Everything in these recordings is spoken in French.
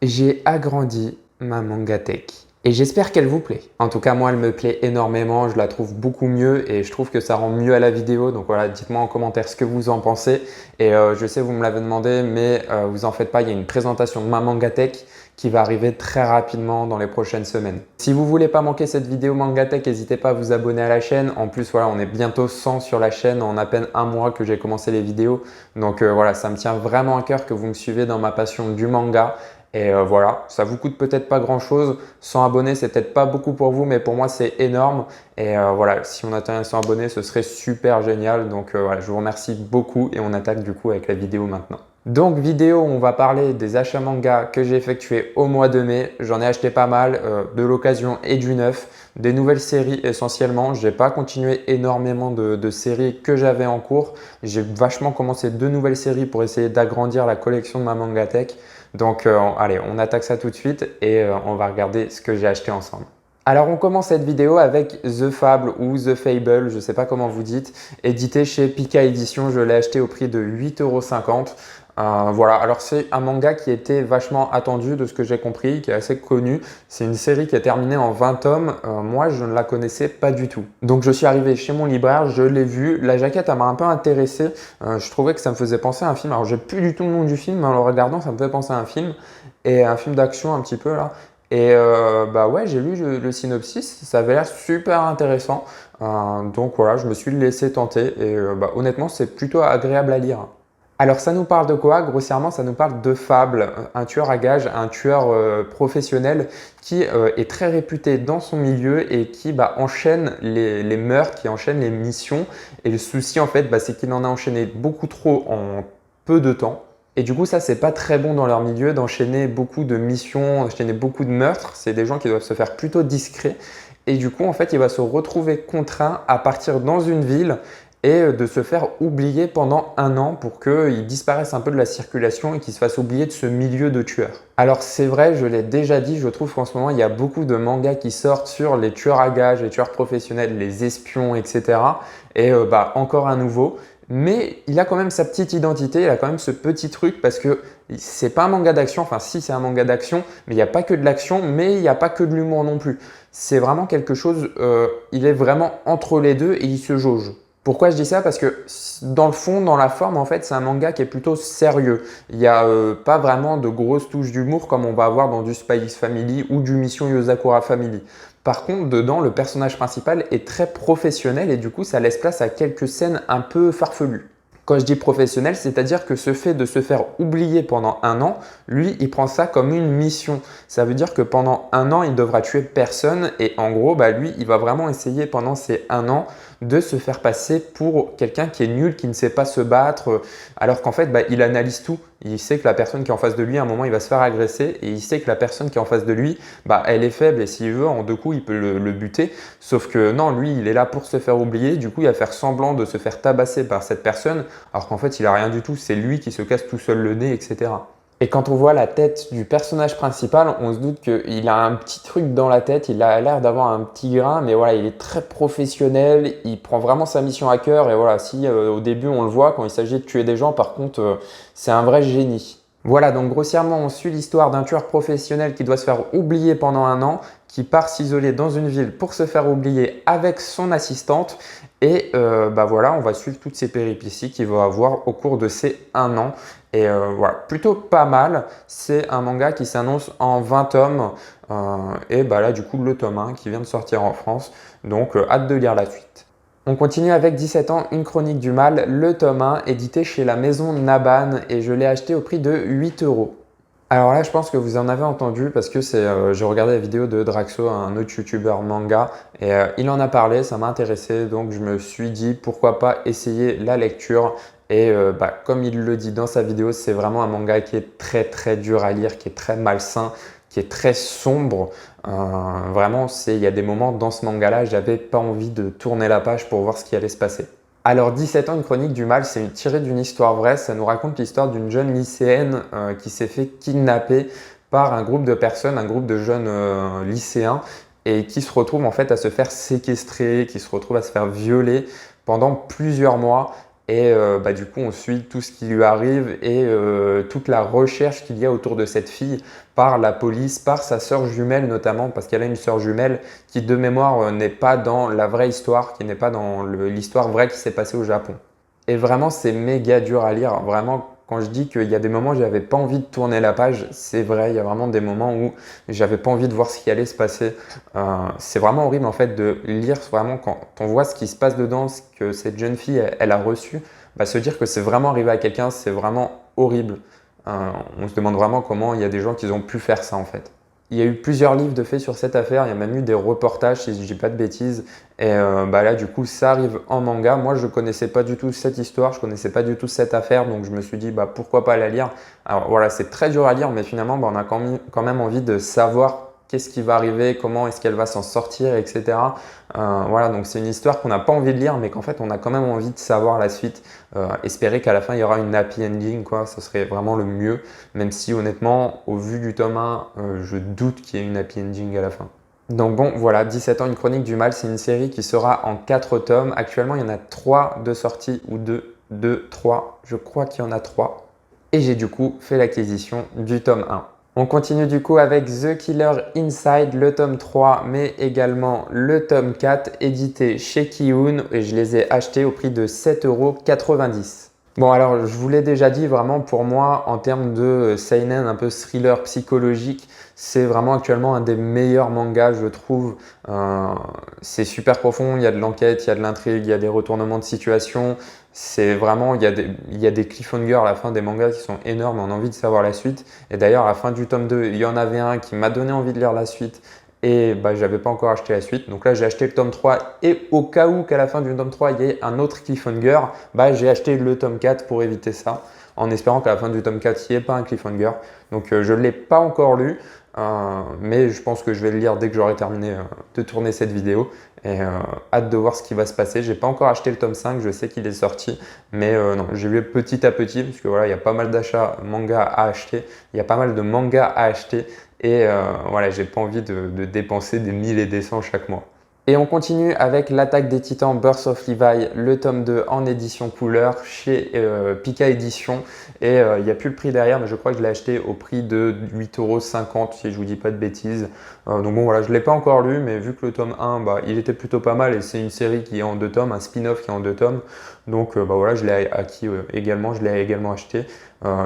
J'ai agrandi ma mangatech et j'espère qu'elle vous plaît. En tout cas, moi, elle me plaît énormément. Je la trouve beaucoup mieux et je trouve que ça rend mieux à la vidéo. Donc voilà, dites-moi en commentaire ce que vous en pensez. Et je sais, vous me l'avez demandé, mais vous en faites pas. Il y a une présentation de ma mangatech qui va arriver très rapidement dans les prochaines semaines. Si vous voulez pas manquer cette vidéo mangatech, n'hésitez pas à vous abonner à la chaîne. En plus, voilà, on est bientôt 100 sur la chaîne en à peine un mois que j'ai commencé les vidéos. Donc voilà, ça me tient vraiment à cœur que vous me suivez dans ma passion du manga. Et voilà, ça vous coûte peut-être pas grand-chose. 100 abonnés, c'est peut-être pas beaucoup pour vous, mais pour moi, c'est énorme. Et voilà, si on atteint 100 abonnés, ce serait super génial. Donc voilà, je vous remercie beaucoup et on attaque du coup avec la vidéo maintenant. Donc vidéo, on va parler des achats manga que j'ai effectués au mois de mai. J'en ai acheté pas mal, de l'occasion et du neuf. Des nouvelles séries essentiellement. Je n'ai pas continué énormément de séries que j'avais en cours. J'ai vachement commencé 2 nouvelles séries pour essayer d'agrandir la collection de ma mangatech. Donc allez, on attaque ça tout de suite et on va regarder ce que j'ai acheté ensemble. Alors on commence cette vidéo avec The Fable ou The Fable, je ne sais pas comment vous dites, édité chez Pika Édition. Je l'ai acheté au prix de 8,50 €. Voilà, alors c'est un manga qui était vachement attendu de ce que j'ai compris, qui est assez connu. C'est une série qui est terminée en 20 tomes. Moi, je ne la connaissais pas du tout. Donc je suis arrivé chez mon libraire, je l'ai vu. La jaquette, elle m'a un peu intéressé. Je trouvais que ça me faisait penser à un film. Alors j'ai plus du tout le nom du film, mais en le regardant, ça me fait penser à un film. Et un film d'action un petit peu là. Et bah ouais, j'ai lu le synopsis, ça avait l'air super intéressant. Donc voilà, je me suis laissé tenter et bah, honnêtement, c'est plutôt agréable à lire. Alors ça nous parle de quoi? Grossièrement, ça nous parle de Fable, un tueur à gages, un tueur professionnel qui est très réputé dans son milieu et qui enchaîne les meurtres, qui enchaîne les missions. Et le souci en fait, c'est qu'il en a enchaîné beaucoup trop en peu de temps. Et du coup, ça, c'est pas très bon dans leur milieu d'enchaîner beaucoup de missions, d'enchaîner beaucoup de meurtres. C'est des gens qui doivent se faire plutôt discrets. Et du coup, en fait, il va se retrouver contraint à partir dans une ville et de se faire oublier pendant 1 an pour qu'il disparaisse un peu de la circulation et qu'il se fasse oublier de ce milieu de tueurs. Alors c'est vrai, je l'ai déjà dit, je trouve qu'en ce moment il y a beaucoup de mangas qui sortent sur les tueurs à gages, les tueurs professionnels, les espions, etc. Et encore un nouveau. Mais il a quand même sa petite identité, il a quand même ce petit truc parce que c'est pas un manga d'action, enfin si c'est un manga d'action, mais il n'y a pas que de l'action, mais il n'y a pas que de l'humour non plus. C'est vraiment quelque chose, il est vraiment entre les deux et il se jauge. Pourquoi je dis ça? Parce que dans le fond, dans la forme, en fait, c'est un manga qui est plutôt sérieux. Il n'y a pas vraiment de grosses touches d'humour comme on va avoir dans du Spy X Family ou du Mission Yozakura Family. Par contre, dedans, le personnage principal est très professionnel et du coup, ça laisse place à quelques scènes un peu farfelues. Quand je dis professionnel, c'est-à-dire que ce fait de se faire oublier pendant 1 an, lui, il prend ça comme une mission. Ça veut dire que pendant 1 an, il devra tuer personne et en gros, lui, il va vraiment essayer pendant ces 1 an de se faire passer pour quelqu'un qui est nul, qui ne sait pas se battre, alors qu'en fait, il analyse tout. Il sait que la personne qui est en face de lui, à un moment, il va se faire agresser et il sait que la personne qui est en face de lui, elle est faible et s'il veut, en 2 coups, il peut le buter. Sauf que non, lui, il est là pour se faire oublier. Du coup, il va faire semblant de se faire tabasser par cette personne, alors qu'en fait, il n'a rien du tout. C'est lui qui se casse tout seul le nez, etc. Et quand on voit la tête du personnage principal, on se doute qu'il a un petit truc dans la tête, il a l'air d'avoir un petit grain, mais voilà, il est très professionnel, il prend vraiment sa mission à cœur et voilà, si au début on le voit, quand il s'agit de tuer des gens, par contre, c'est un vrai génie. Voilà, donc grossièrement, on suit l'histoire d'un tueur professionnel qui doit se faire oublier pendant 1 an, qui part s'isoler dans une ville pour se faire oublier avec son assistante. Et voilà, on va suivre toutes ces péripéties qu'il va avoir au cours de ces 1 an. Et voilà, plutôt pas mal. C'est un manga qui s'annonce en 20 tomes. Et là, du coup, le tome 1 qui vient de sortir en France. Donc, hâte de lire la suite. On continue avec 17 ans, une chronique du mal, le tome 1, édité chez la maison Naban. Et je l'ai acheté au prix de 8 €. Alors là, je pense que vous en avez entendu parce que j'ai regardé la vidéo de Draxo, un autre youtubeur manga, et il en a parlé, ça m'a intéressé, donc je me suis dit pourquoi pas essayer la lecture. Et comme il le dit dans sa vidéo, c'est vraiment un manga qui est très très dur à lire, qui est très malsain, qui est très sombre. Vraiment, il y a des moments dans ce manga-là, j'avais pas envie de tourner la page pour voir ce qui allait se passer. Alors 17 ans, une chronique du mal, c'est tiré d'une histoire vraie. Ça nous raconte l'histoire d'une jeune lycéenne qui s'est fait kidnapper par un groupe de personnes, un groupe de jeunes lycéens et qui se retrouve en fait à se faire séquestrer, qui se retrouve à se faire violer pendant plusieurs mois. et bah, du coup on suit tout ce qui lui arrive et toute la recherche qu'il y a autour de cette fille par la police, par sa sœur jumelle notamment, parce qu'elle a une sœur jumelle qui de mémoire n'est pas dans la vraie histoire, qui n'est pas dans l'histoire vraie qui s'est passée au Japon. Et vraiment c'est méga dur à lire, vraiment. Quand je dis qu'il y a des moments où j'avais pas envie de tourner la page, c'est vrai, il y a vraiment des moments où j'avais pas envie de voir ce qui allait se passer. C'est vraiment horrible en fait de lire vraiment quand on voit ce qui se passe dedans, ce que cette jeune fille elle a reçu, bah, se dire que c'est vraiment arrivé à quelqu'un, c'est vraiment horrible. On se demande vraiment comment il y a des gens qui ont pu faire ça en fait. Il y a eu plusieurs livres de faits sur cette affaire, il y a même eu des reportages si je dis pas de bêtises. Et bah là du coup ça arrive en manga. Moi je connaissais pas du tout cette histoire, je connaissais pas du tout cette affaire, donc je me suis dit bah pourquoi pas la lire. Alors voilà, c'est très dur à lire, mais finalement bah, on a quand même envie de savoir qu'est-ce qui va arriver, comment est-ce qu'elle va s'en sortir, etc. Voilà, donc c'est une histoire qu'on n'a pas envie de lire, mais qu'en fait on a quand même envie de savoir la suite. Espérer qu'à la fin il y aura une happy ending, quoi, ce serait vraiment le mieux, même si honnêtement, au vu du tome 1, je doute qu'il y ait une happy ending à la fin. Donc bon, voilà, 17 ans, une chronique du mal, c'est une série qui sera en 4 tomes. Actuellement, il y en a 3 de sortie, ou 2, 3, je crois qu'il y en a 3. Et j'ai du coup fait l'acquisition du tome 1. On continue du coup avec The Killer Inside, le tome 3, mais également le tome 4, édité chez Kiun, et je les ai achetés au prix de 7,90 €. Bon alors, je vous l'ai déjà dit, vraiment pour moi, en termes de seinen, un peu thriller psychologique, c'est vraiment actuellement un des meilleurs mangas, je trouve. C'est super profond, il y a de l'enquête, il y a de l'intrigue, il y a des retournements de situation. C'est vraiment, il y a des cliffhangers à la fin des mangas qui sont énormes, on a envie de savoir la suite. Et d'ailleurs, à la fin du tome 2, il y en avait un qui m'a donné envie de lire la suite. Et bah, je n'avais pas encore acheté la suite. Donc là, j'ai acheté le tome 3. Et au cas où qu'à la fin du tome 3, il y ait un autre cliffhanger, bah, j'ai acheté le tome 4 pour éviter ça. En espérant qu'à la fin du tome 4, il n'y ait pas un cliffhanger. Donc je ne l'ai pas encore lu. Mais je pense que je vais le lire dès que j'aurai terminé de tourner cette vidéo. Et hâte de voir ce qui va se passer. J'ai pas encore acheté le tome 5, je sais qu'il est sorti. Mais non, j'ai vu petit à petit. Parce que voilà, il y a pas mal d'achats manga à acheter. Il y a pas mal de mangas à acheter. Et voilà, j'ai pas envie de dépenser des 1000 et des 100 chaque mois. Et on continue avec l'Attaque des Titans Birth of Levi, le tome 2 en édition couleur chez Pika Édition. Et il n'y a plus le prix derrière, mais je crois que je l'ai acheté au prix de 8,50 € si je vous dis pas de bêtises. Donc bon voilà, je ne l'ai pas encore lu, mais vu que le tome 1, bah, il était plutôt pas mal et c'est une série qui est en 2 tomes, un spin-off qui est en 2 tomes. Donc bah, voilà, je l'ai acquis également, je l'ai également acheté.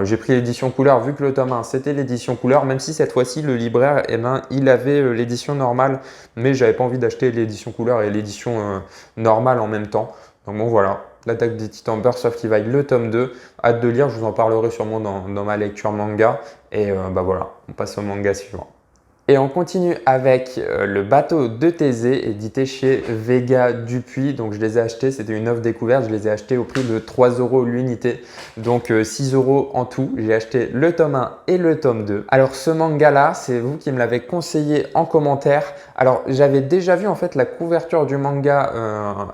J'ai pris l'édition couleur vu que le tome 1 c'était l'édition couleur, même si cette fois-ci le libraire eh ben, il avait l'édition normale, mais j'avais pas envie d'acheter l'édition couleur et l'édition normale en même temps. Donc bon voilà, l'Attaque des Titans Birth of Levi, le tome 2, hâte de lire, je vous en parlerai sûrement dans ma lecture manga. Et bah voilà, on passe au manga suivant. Et on continue avec le bateau de Thésée, édité chez Vega Dupuis. Donc je les ai achetés, c'était une offre découverte, je les ai achetés au prix de 3 € l'unité, donc 6 € en tout. J'ai acheté le tome 1 et le tome 2. Alors ce manga-là, c'est vous qui me l'avez conseillé en commentaire. Alors j'avais déjà vu en fait la couverture du manga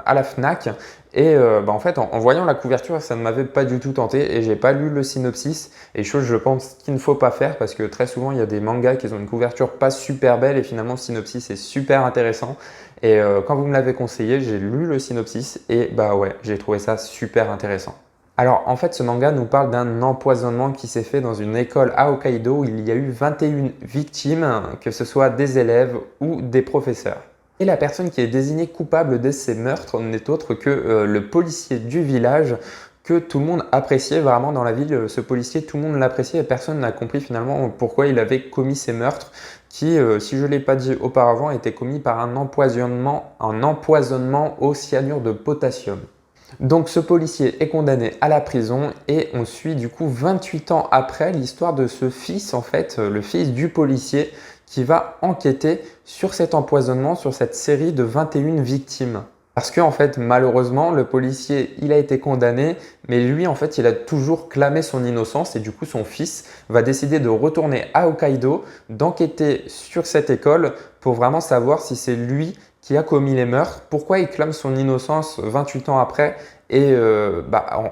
à la Fnac. Et bah en fait, en voyant la couverture, ça ne m'avait pas du tout tenté et j'ai pas lu le synopsis. Et chose, je pense qu'il ne faut pas faire parce que très souvent, il y a des mangas qui ont une couverture pas super belle et finalement, le synopsis est super intéressant. Et quand vous me l'avez conseillé, j'ai lu le synopsis et bah ouais, j'ai trouvé ça super intéressant. Alors en fait, ce manga nous parle d'un empoisonnement qui s'est fait dans une école à Hokkaido où il y a eu 21 victimes, que ce soit des élèves ou des professeurs. Et la personne qui est désignée coupable de ces meurtres n'est autre que le policier du village que tout le monde appréciait vraiment dans la ville. Ce policier, tout le monde l'appréciait et personne n'a compris finalement pourquoi il avait commis ces meurtres qui, si je ne l'ai pas dit auparavant, étaient commis par un empoisonnement au cyanure de potassium. Donc ce policier est condamné à la prison et on suit du coup 28 ans après l'histoire de ce fils, en fait, le fils du policier qui va enquêter sur cet empoisonnement, sur cette série de 21 victimes. Parce que en fait, malheureusement, le policier, il a été condamné, mais lui, en fait, il a toujours clamé son innocence et du coup, son fils va décider de retourner à Hokkaido, d'enquêter sur cette école pour vraiment savoir si c'est lui qui a commis les meurtres, pourquoi il clame son innocence 28 ans après et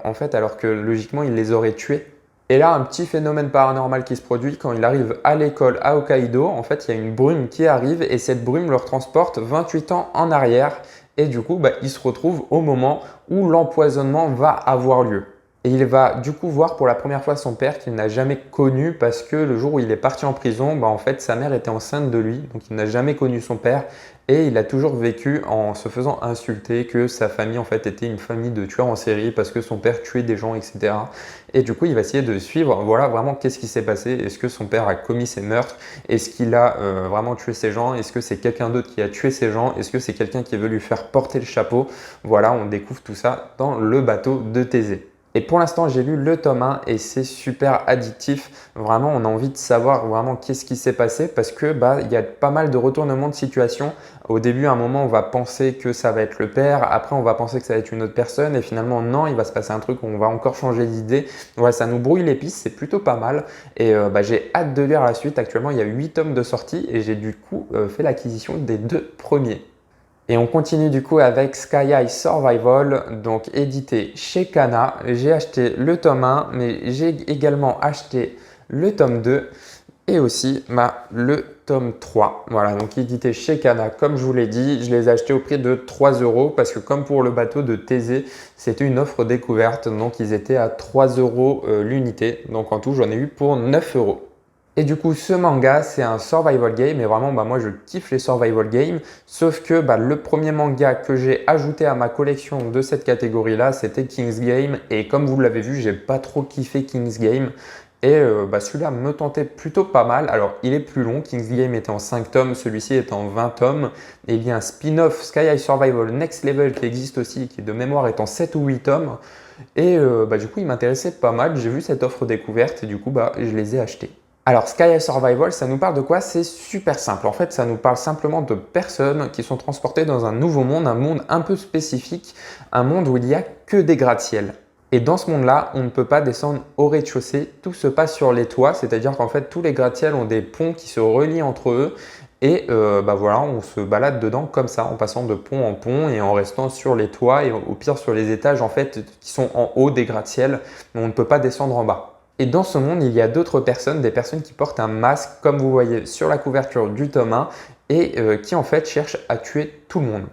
en fait, alors que logiquement, il les aurait tués. Et là, un petit phénomène paranormal qui se produit quand il arrive à l'école à Hokkaido. En fait, il y a une brume qui arrive et cette brume le transporte 28 ans en arrière. et du coup il se retrouve au moment où l'empoisonnement va avoir lieu. Et il va du coup voir pour la première fois son père qu'il n'a jamais connu parce que le jour où il est parti en prison, en fait sa mère était enceinte de lui, donc il n'a jamais connu son père et il a toujours vécu en se faisant insulter que sa famille en fait était une famille de tueurs en série parce que son père tuait des gens, etc. Et du coup il va essayer de suivre, voilà vraiment qu'est-ce qui s'est passé, est-ce que son père a commis ces meurtres, est-ce qu'il a vraiment tué ces gens, est-ce que c'est quelqu'un d'autre qui a tué ces gens, est-ce que c'est quelqu'un qui veut lui faire porter le chapeau. Voilà, on découvre tout ça dans le bateau de Thésée. Et pour l'instant, j'ai lu le tome 1 et c'est super addictif. Vraiment, on a envie de savoir vraiment qu'est-ce qui s'est passé parce que il y a pas mal de retournements de situation. Au début, à un moment, on va penser que ça va être le père. Après, on va penser que ça va être une autre personne. Et finalement, non, il va se passer un truc où on va encore changer d'idée. Voilà, ça nous brouille les pistes. C'est plutôt pas mal. Et j'ai hâte de lire la suite. Actuellement, il y a 8 tomes de sortie et j'ai du coup fait l'acquisition des 2 premiers. Et on continue du coup avec Sky High Survival, donc édité chez Kana. J'ai acheté le tome 1, mais j'ai également acheté le tome 2 et aussi le tome 3. Voilà, donc édité chez Kana, comme je vous l'ai dit, je les ai achetés au prix de 3 € parce que comme pour le bateau de Thésée, c'était une offre découverte, donc ils étaient à 3 € l'unité. Donc en tout, j'en ai eu pour 9 €. Et du coup, ce manga, c'est un survival game et vraiment, moi, je kiffe les survival games. Sauf que le premier manga que j'ai ajouté à ma collection de cette catégorie-là, c'était King's Game. Et comme vous l'avez vu, j'ai pas trop kiffé King's Game. Et celui-là me tentait plutôt pas mal. Alors, il est plus long. King's Game était en 5 tomes, celui-ci est en 20 tomes. Et il y a un spin-off Sky High Survival Next Level qui existe aussi, qui de mémoire est en 7 ou 8 tomes. Et du coup, il m'intéressait pas mal. J'ai vu cette offre découverte et du coup, je les ai achetés. Alors, Sky High Survival, ça nous parle de quoi? C'est super simple. En fait, ça nous parle simplement de personnes qui sont transportées dans un nouveau monde, un monde un peu spécifique, un monde où il n'y a que des gratte-ciels. Et dans ce monde-là, on ne peut pas descendre au rez-de-chaussée, tout se passe sur les toits, c'est-à-dire qu'en fait, tous les gratte-ciels ont des ponts qui se relient entre eux et voilà, on se balade dedans comme ça, en passant de pont en pont et en restant sur les toits et au pire sur les étages en fait qui sont en haut des gratte-ciels, mais on ne peut pas descendre en bas. Et dans ce monde, il y a d'autres personnes, des personnes qui portent un masque, comme vous voyez sur la couverture du tome 1, et qui en fait cherchent à tuer tout le monde.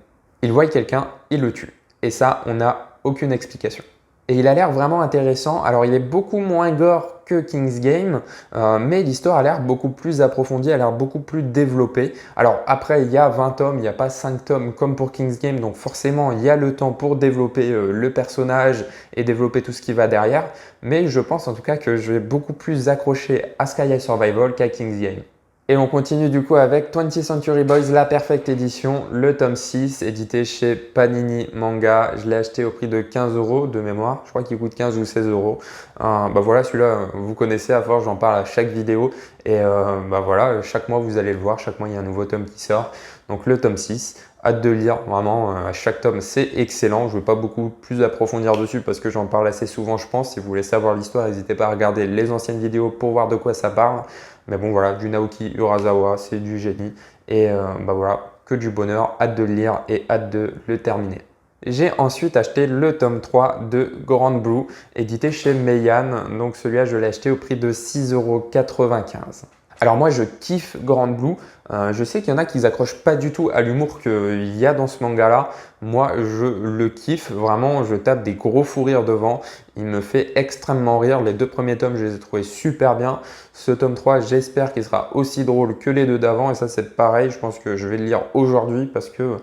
Ils voient quelqu'un, ils le tuent. Et ça, on n'a aucune explication. Et il a l'air vraiment intéressant. Alors, il est beaucoup moins gore que King's Game, mais l'histoire a l'air beaucoup plus approfondie, a l'air beaucoup plus développée. Alors après, il y a 20 tomes, il n'y a pas 5 tomes comme pour King's Game, donc forcément, il y a le temps pour développer le personnage et développer tout ce qui va derrière. Mais je pense en tout cas que je vais beaucoup plus accrocher à Sky High Survival qu'à King's Game. Et on continue du coup avec 20th Century Boys, la Perfect Edition, le tome 6, édité chez Panini Manga. Je l'ai acheté au prix de 15 € de mémoire. Je crois qu'il coûte 15 ou 16 €. Voilà, celui-là, vous connaissez, à force, j'en parle à chaque vidéo. Et voilà, chaque mois, vous allez le voir. Chaque mois, il y a un nouveau tome qui sort. Donc le tome 6, hâte de lire. Vraiment, à chaque tome, c'est excellent. Je ne veux pas beaucoup plus approfondir dessus parce que j'en parle assez souvent, je pense. Si vous voulez savoir l'histoire, n'hésitez pas à regarder les anciennes vidéos pour voir de quoi ça parle. Mais bon, voilà, du Naoki Urasawa, c'est du génie. Et voilà, que du bonheur, hâte de le lire et hâte de le terminer. J'ai ensuite acheté le tome 3 de Grand Blue, édité chez Meian. Donc celui-là, je l'ai acheté au prix de 6,95 €. Alors moi, je kiffe Grand Blue. Je sais qu'il y en a qui n'accrochent pas du tout à l'humour qu'il y a dans ce manga-là. Moi, je le kiffe. Vraiment, je tape des gros fous rires devant. Il me fait extrêmement rire. Les 2 premiers tomes, je les ai trouvés super bien. Ce tome 3, j'espère qu'il sera aussi drôle que les 2 d'avant. Et ça, c'est pareil. Je pense que je vais le lire aujourd'hui parce que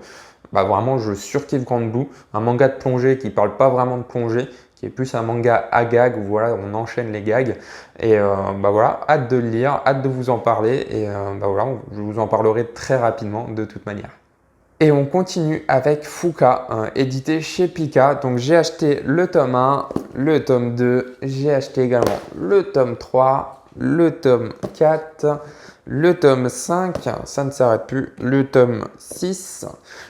vraiment, je surkiffe Grand Blue. Un manga de plongée qui ne parle pas vraiment de plongée, qui est plus un manga à gag où voilà, on enchaîne les gags. Et voilà, hâte de le lire, hâte de vous en parler. Et voilà, je vous en parlerai très rapidement de toute manière. Et on continue avec Fuka, édité chez Pika. Donc j'ai acheté le tome 1, le tome 2, j'ai acheté également le tome 3, le tome 4, le tome 5, ça ne s'arrête plus, le tome 6,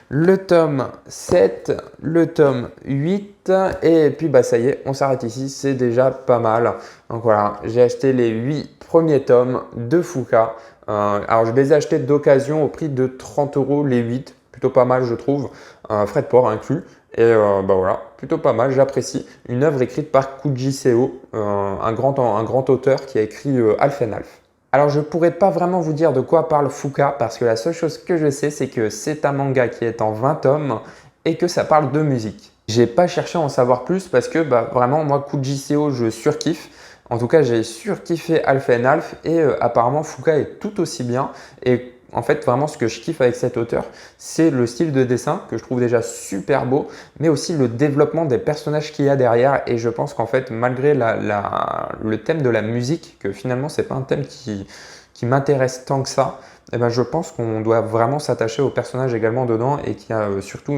le tome 7, le tome 8 et puis ça y est, on s'arrête ici, c'est déjà pas mal. Donc voilà, j'ai acheté les 8 premiers tomes de Fuka. Alors je les ai achetés d'occasion au prix de 30 € les 8, plutôt pas mal je trouve, frais de port inclus. Et voilà, plutôt pas mal, j'apprécie. Une œuvre écrite par Kuji Seo, un grand auteur qui a écrit Half and Half. Alors je ne pourrais pas vraiment vous dire de quoi parle Fuka parce que la seule chose que je sais c'est que c'est un manga qui est en 20 tomes et que ça parle de musique. J'ai pas cherché à en savoir plus parce que vraiment moi coup de JCO je surkiffe. En tout cas j'ai surkiffé Alpha and Alph et apparemment Fuka est tout aussi bien. Et en fait vraiment ce que je kiffe avec cet auteur c'est le style de dessin que je trouve déjà super beau, mais aussi le développement des personnages qu'il y a derrière. Et je pense qu'en fait malgré le thème de la musique, que finalement c'est pas un thème qui m'intéresse tant que ça, eh ben, je pense qu'on doit vraiment s'attacher aux personnages également dedans et qu'il y a surtout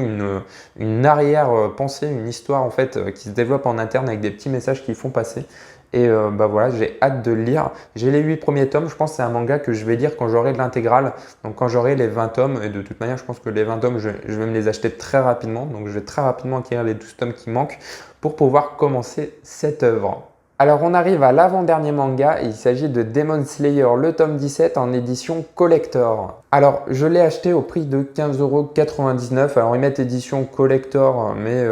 une arrière-pensée, une histoire en fait qui se développe en interne avec des petits messages qui font passer. Et voilà, j'ai hâte de le lire. J'ai les 8 premiers tomes, je pense que c'est un manga que je vais lire quand j'aurai de l'intégrale, donc quand j'aurai les 20 tomes. Et de toute manière, je pense que les 20 tomes, je vais me les acheter très rapidement. Donc je vais très rapidement acquérir les 12 tomes qui manquent pour pouvoir commencer cette œuvre. Alors on arrive à l'avant-dernier manga, il s'agit de Demon Slayer, le tome 17 en édition collector. Alors je l'ai acheté au prix de 15,99 €. Alors ils mettent édition collector, mais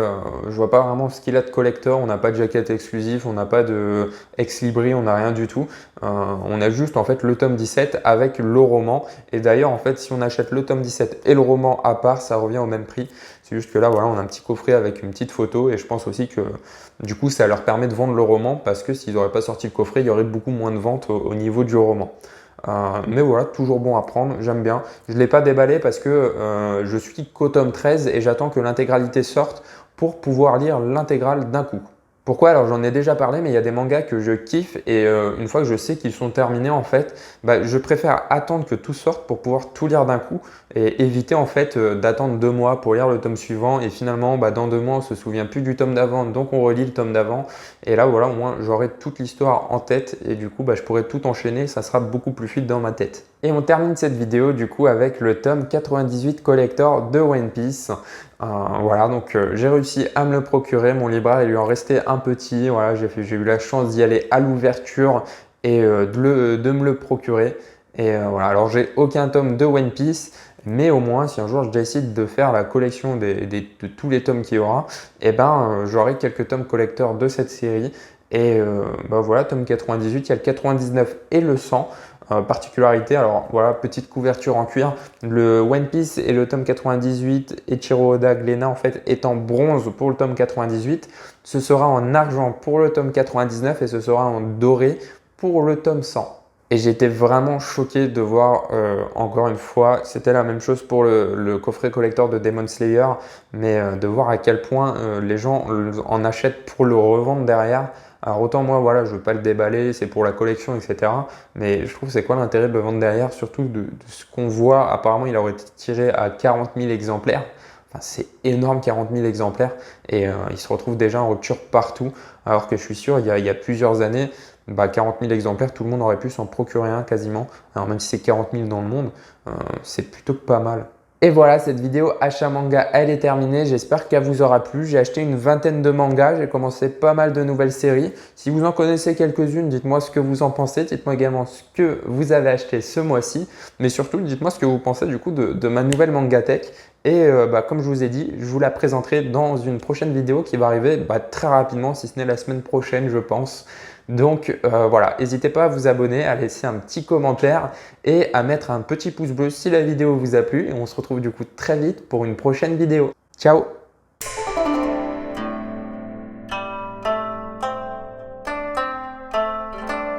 je vois pas vraiment ce qu'il a de collector. On n'a pas de jaquette exclusive, on n'a pas de ex-libris, on n'a rien du tout. On a juste en fait le tome 17 avec le roman. Et d'ailleurs en fait si on achète le tome 17 et le roman à part, ça revient au même prix. C'est juste que là voilà, on a un petit coffret avec une petite photo et je pense aussi que du coup ça leur permet de vendre le roman parce que s'ils n'auraient pas sorti le coffret, il y aurait beaucoup moins de ventes au niveau du roman. Mais voilà, toujours bon à prendre, j'aime bien. Je ne l'ai pas déballé parce que je suis qu'au tome 13 et j'attends que l'intégralité sorte pour pouvoir lire l'intégrale d'un coup. Pourquoi? Alors j'en ai déjà parlé, mais il y a des mangas que je kiffe et une fois que je sais qu'ils sont terminés en fait, je préfère attendre que tout sorte pour pouvoir tout lire d'un coup et éviter en fait d'attendre 2 mois pour lire le tome suivant et finalement dans 2 mois on se souvient plus du tome d'avant donc on relit le tome d'avant et là voilà au moins j'aurai toute l'histoire en tête et du coup je pourrai tout enchaîner, ça sera beaucoup plus fluide dans ma tête. Et on termine cette vidéo du coup avec le tome 98 collector de One Piece. Voilà, donc j'ai réussi à me le procurer. Mon libraire, il lui en restait un petit. Voilà, j'ai eu la chance d'y aller à l'ouverture et de me le procurer. Et voilà, alors j'ai aucun tome de One Piece, mais au moins si un jour je décide de faire la collection de tous les tomes qu'il y aura, j'aurai quelques tomes collector de cette série. Et voilà, tome 98, il y a le 99 et le 100. Particularité, alors voilà, petite couverture en cuir. Le One Piece et le tome 98, Eiichiro Oda Glénat en fait est en bronze pour le tome 98. Ce sera en argent pour le tome 99 et ce sera en doré pour le tome 100. Et j'étais vraiment choqué de voir, encore une fois, c'était la même chose pour le coffret collector de Demon Slayer, mais de voir à quel point les gens en achètent pour le revendre derrière. Alors autant moi, voilà, je ne veux pas le déballer, c'est pour la collection, etc. Mais je trouve c'est quoi l'intérêt de le vendre derrière, surtout de ce qu'on voit. Apparemment, il aurait été tiré à 40 000 exemplaires. Enfin, c'est énorme, 40 000 exemplaires. Et il se retrouve déjà en rupture partout. Alors que je suis sûr, il y a plusieurs années, 40 000 exemplaires, tout le monde aurait pu s'en procurer un quasiment. Alors même si c'est 40 000 dans le monde, c'est plutôt pas mal. Et voilà, cette vidéo achat manga, elle est terminée. J'espère qu'elle vous aura plu. J'ai acheté une vingtaine de mangas. J'ai commencé pas mal de nouvelles séries. Si vous en connaissez quelques-unes, dites-moi ce que vous en pensez. Dites-moi également ce que vous avez acheté ce mois-ci. Mais surtout, dites-moi ce que vous pensez du coup de ma nouvelle Mangatech. Et comme je vous ai dit, je vous la présenterai dans une prochaine vidéo qui va arriver très rapidement, si ce n'est la semaine prochaine, je pense. Donc voilà, n'hésitez pas à vous abonner, à laisser un petit commentaire et à mettre un petit pouce bleu si la vidéo vous a plu. Et on se retrouve du coup très vite pour une prochaine vidéo. Ciao!